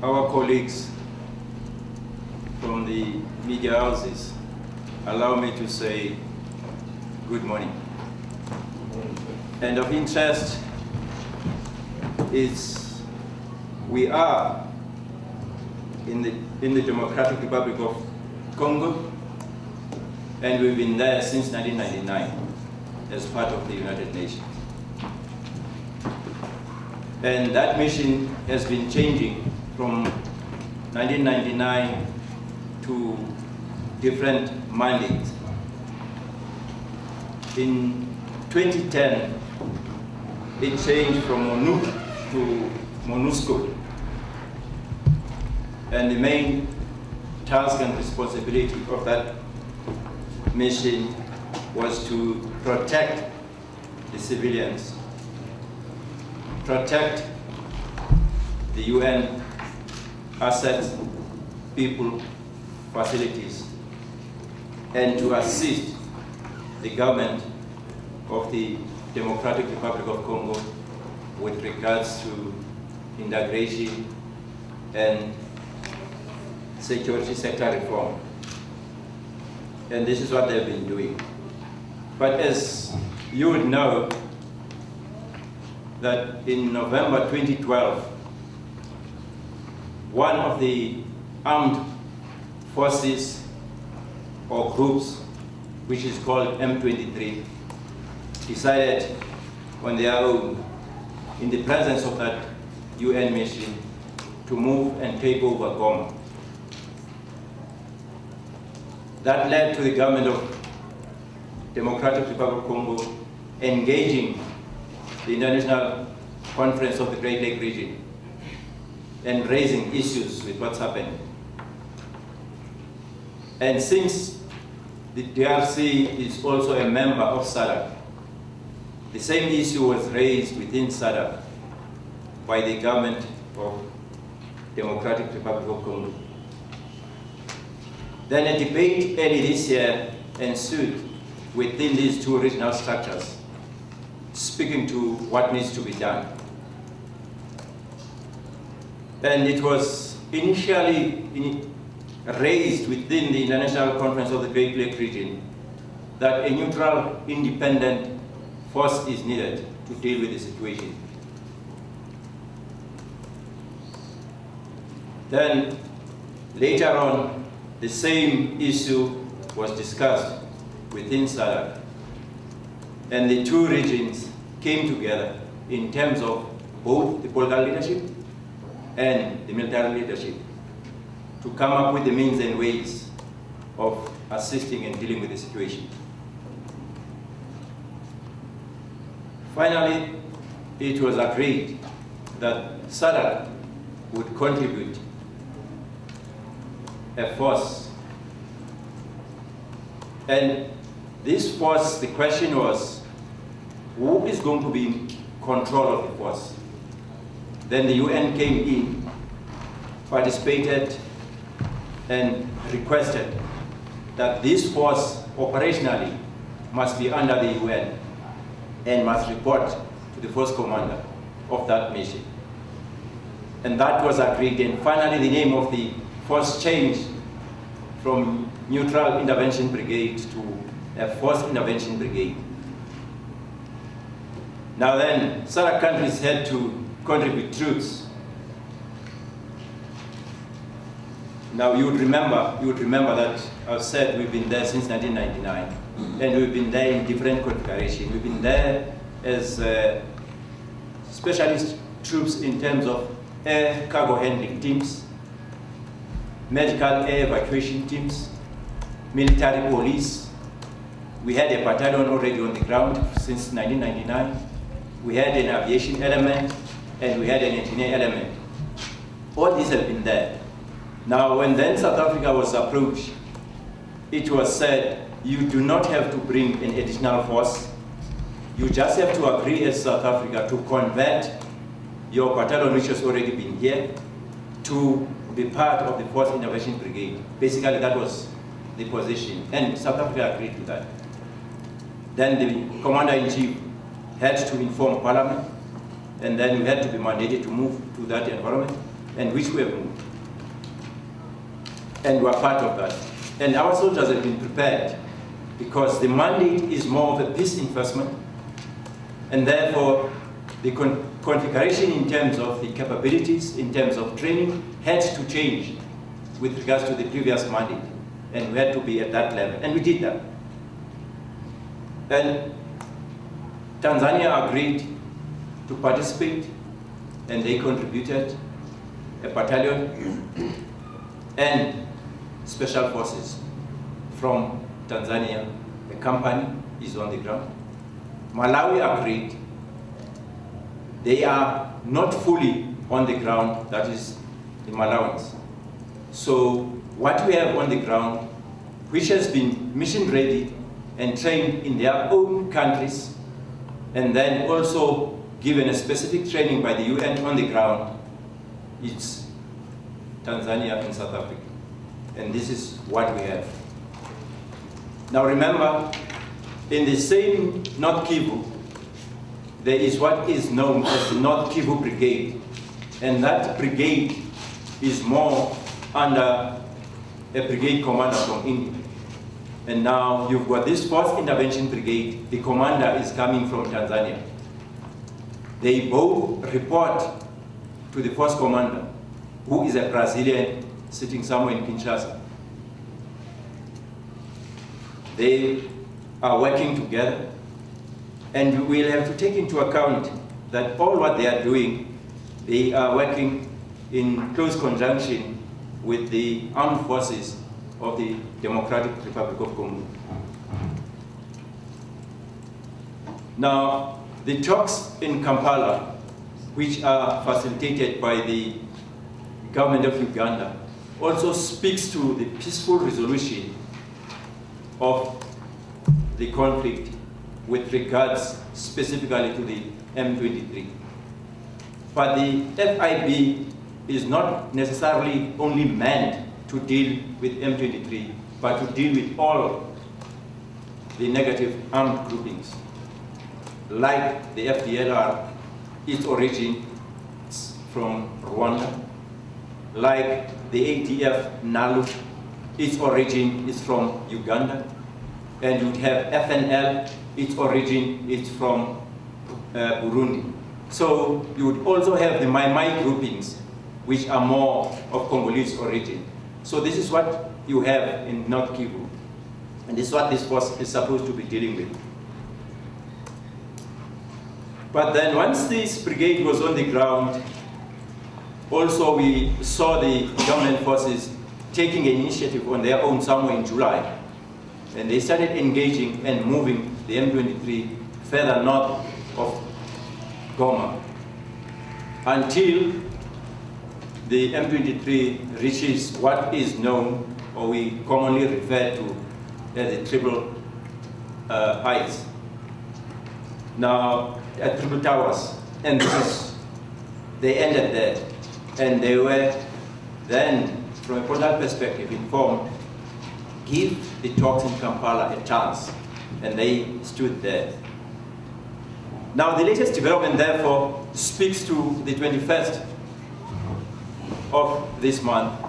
our colleagues from the media houses, allow me to say good morning. And of interest is we are in the Democratic Republic of Congo, and we've been there since 1999 as part of the United Nations. And that mission has been changing from 1999 to different mandates. In 2010, it changed from MONUC to MONUSCO. And the main task and responsibility of that mission was to protect the civilians, protect the UN assets, people, facilities, and to assist the government of the Democratic Republic of Congo with regards to integration and security sector reform. And this is what they've been doing. But as you would know, that in November 2012, one of the armed forces or groups, which is called M23, decided on their own, in the presence of that UN mission, to move and take over Goma. That led to the government of Democratic Republic of Congo engaging the International Conference of the Great Lake region and raising issues with what's happened. And since the DRC is also a member of SADC, the same issue was raised within SADC by the government of Democratic Republic of Congo. Then a debate early this year ensued within these two regional structures, speaking to what needs to be done. And it was initially raised within the International Conference of the Great Lake region that a neutral, independent force is needed to deal with the situation. Then, later on, the same issue was discussed within SADC, and the two regions came together in terms of both the political leadership and the military leadership to come up with the means and ways of assisting and dealing with the situation. Finally, it was agreed that SADC would contribute a force. And this force, the question was, who is going to be in control of the force? Then the UN came in, participated, and requested that this force operationally must be under the UN and must report to the force commander of that mission. And that was agreed, and finally the name of the force changed from Neutral Intervention Brigade to a Force Intervention Brigade. Now then, SADC countries had to contribute troops. Now you would remember that I've said we've been there since 1999, and we've been there in different configurations. We've been there as specialist troops in terms of air cargo handling teams, medical air evacuation teams, military police. We had a battalion already on the ground since 1999. We had an aviation element, and we had an engineer element. All these have been there. Now, when then South Africa was approached, it was said, you do not have to bring an additional force. You just have to agree as South Africa to convert your battalion, which has already been here, to be part of the Force Intervention Brigade. Basically, that was the position, and South Africa agreed to that. Then the Commander-in-Chief had to inform Parliament, and then we had to be mandated to move to that environment. and which we have moved. And we are part of that. And our soldiers have been prepared because the mandate is more of a peace enforcement, and therefore the configuration in terms of the capabilities, in terms of training, had to change with regards to the previous mandate, and we had to be at that level, and we did that. And Tanzania agreed to participate, and they contributed a battalion and special forces from Tanzania. The company is on the ground. Malawi agreed. They are not fully on the ground, that is the Malawis. So what we have on the ground, which has been mission ready and trained in their own countries, and then also given a specific training by the UN on the ground, it's Tanzania and South Africa. And this is what we have. Now remember, in the same North Kivu, there is what is known as the North Kivu Brigade. And that brigade is more under a brigade commander from India. And now you've got this 4th Intervention Brigade. The commander is coming from Tanzania. They both report to the 1st commander, who is a Brazilian sitting somewhere in Kinshasa. They are working together, and we'll have to take into account that all what they are doing, they are working in close conjunction with the armed forces of the Democratic Republic of Congo. Now, the talks in Kampala, which are facilitated by the government of Uganda, also speaks to the peaceful resolution of the conflict with regards specifically to the M23. But the FIB is not necessarily only meant to deal with M23, but to deal with all the negative armed groupings. Like the FDLR, its origin is from Rwanda. Like the ADF NALU, its origin is from Uganda. And you have FNL, its origin is from Burundi. So you would also have the Mai Mai groupings, which are more of Congolese origin. So this is what you have in North Kivu. And this is what this force is supposed to be dealing with. But then once this brigade was on the ground, also we saw the government forces taking an initiative on their own somewhere in July. And they started engaging and moving the M23 further north of Goma until the M23 reaches what is known, or we commonly refer to as the Triple Heights. Now, at Triple Towers, and they ended there. And they were then, from a political perspective, informed, give the talks in Kampala a chance, and they stood there. Now the latest development, therefore, speaks to the 21st of this month,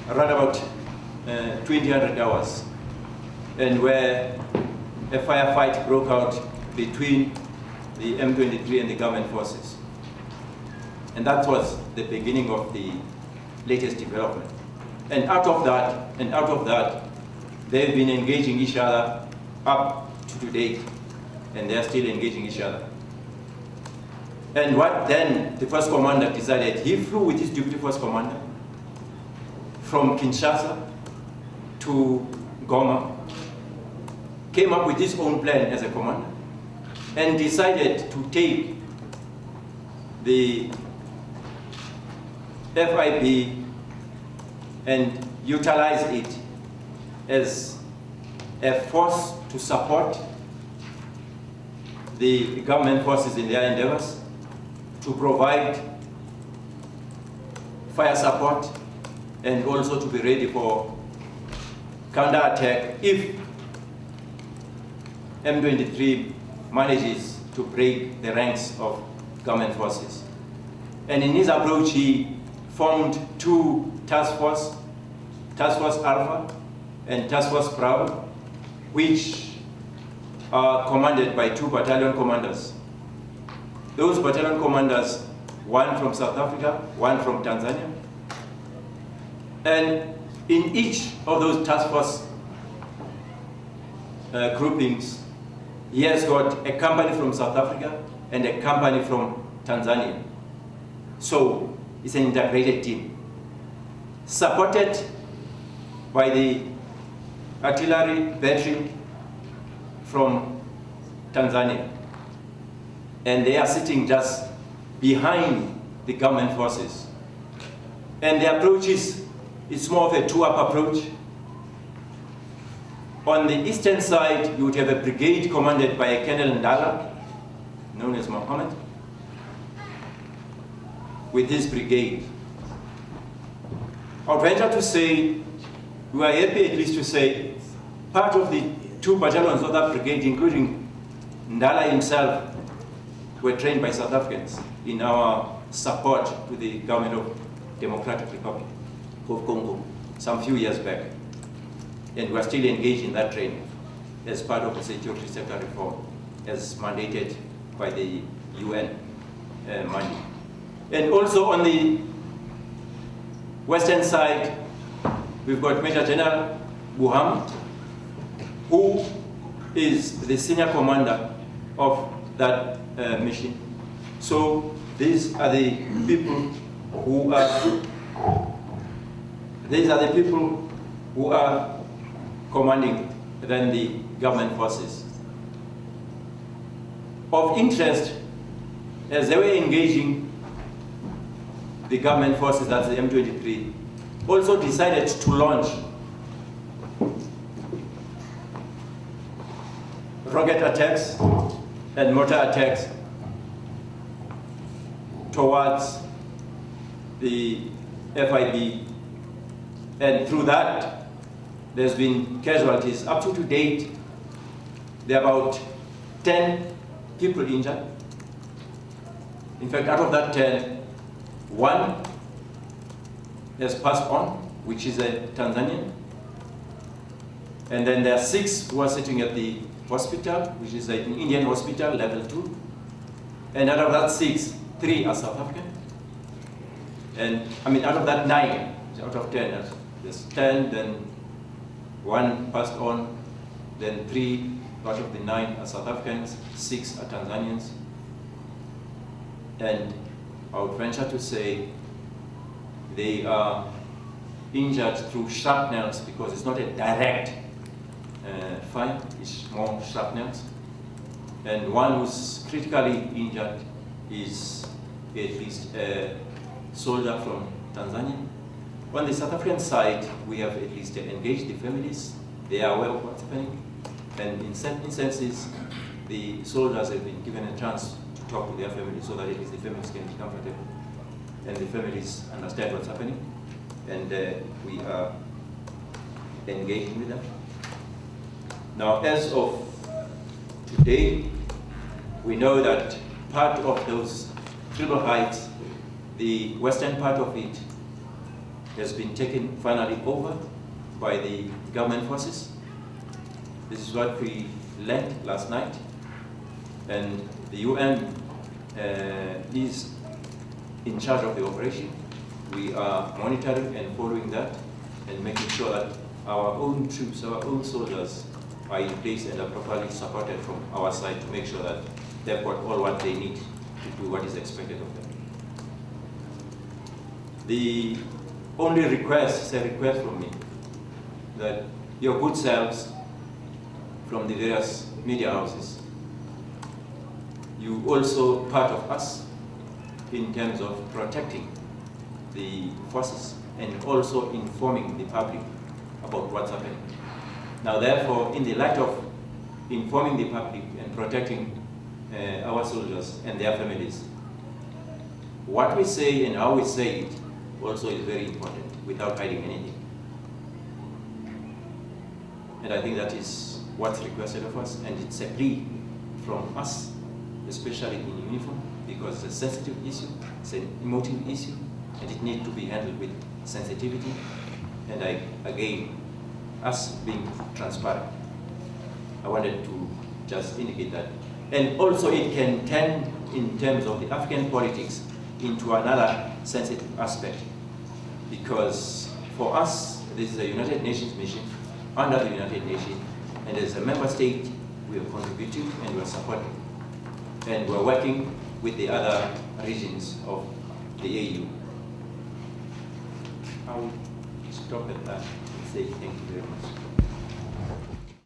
around about 2000 hours, and where a firefight broke out between the M23 and the government forces. And that was the beginning of the latest development. And out of that, they've been engaging each other up to date, and they're still engaging each other. And what then the first commander decided, he flew with his deputy first commander from Kinshasa to Goma, came up with his own plan as a commander, and decided to take the FIB and utilize it as a force to support the government forces in their endeavors, to provide fire support, and also to be ready for counterattack if M23 manages to break the ranks of government forces. And in his approach, he formed two task force Alpha and Task Force Bravo, which are commanded by two battalion commanders. Those battalion commanders, one from South Africa, one from Tanzania. And in each of those task force groupings, he has got a company from South Africa and a company from Tanzania. So it's an integrated team, supported by the artillery battery from Tanzania. And they are sitting just behind the government forces. And the approach is more of a two-up approach. On the eastern side, you would have a brigade commanded by a Colonel Ndala, known as Mohammed, with his brigade. I would venture to say, we are happy at least to say, part of the two battalions of that brigade, including Ndala himself, were trained by South Africans in our support to the government of Democratic Republic of Congo some few years back. And we are still engaged in that training as part of the security sector reform as mandated by the UN money. And also on the western side, we've got Major General Buham, who is the senior commander of that mission. So these are the people who are commanding then the government forces. Of interest, as they were engaging the government forces, that's the M23, also decided to launch rocket attacks and mortar attacks towards the FIB, and through that there's been casualties. Up to date, there are about 10 people injured. In fact, out of that 10, one has passed on, which is a Tanzanian. And then there are 6 who are sitting at the hospital, which is an Indian hospital, level 2. And out of that 6, 3 are South African. And I mean, out of that 9, out of 10, there's 10, then 1 passed on, then 3 out of the 9 are South Africans, 6 are Tanzanians. And I would venture to say they are injured through shrapnels, because it's not a direct fire, it's more shrapnels. And one who's critically injured is at least a soldier from Tanzania. On the South African side, we have at least engaged the families. They are aware of what's happening. And in certain instances, the soldiers have been given a chance to talk to their families so that at least the families can be comfortable and the families understand what's happening. And we are engaging with them. Now, as of today, we know that part of those Triple Heights, the western part of it, has been taken finally over by the government forces. This is what we learned last night. And the UN is in charge of the operation. We are monitoring and following that and making sure that our own troops, our own soldiers are in place and are properly supported from our side to make sure that they've got all what they need to do what is expected of them. The only request is a request from me that your good selves from the various media houses, you also part of us in terms of protecting the forces and also informing the public about what's happening. Now, therefore, in the light of informing the public and protecting our soldiers and their families, what we say and how we say it also is very important, without hiding anything. And I think that is what's requested of us, and it's a plea from us, especially in uniform, because it's a sensitive issue, it's an emotive issue, and it needs to be handled with sensitivity. And again, us being transparent, I wanted to just indicate that. And also it can turn, in terms of the African politics, into another sensitive aspect. Because for us, this is a United Nations mission, under the United Nations, and as a member state, we are contributing and we are supporting. And we are working with the other regions of the AU. I'll stop at that and say thank you very much.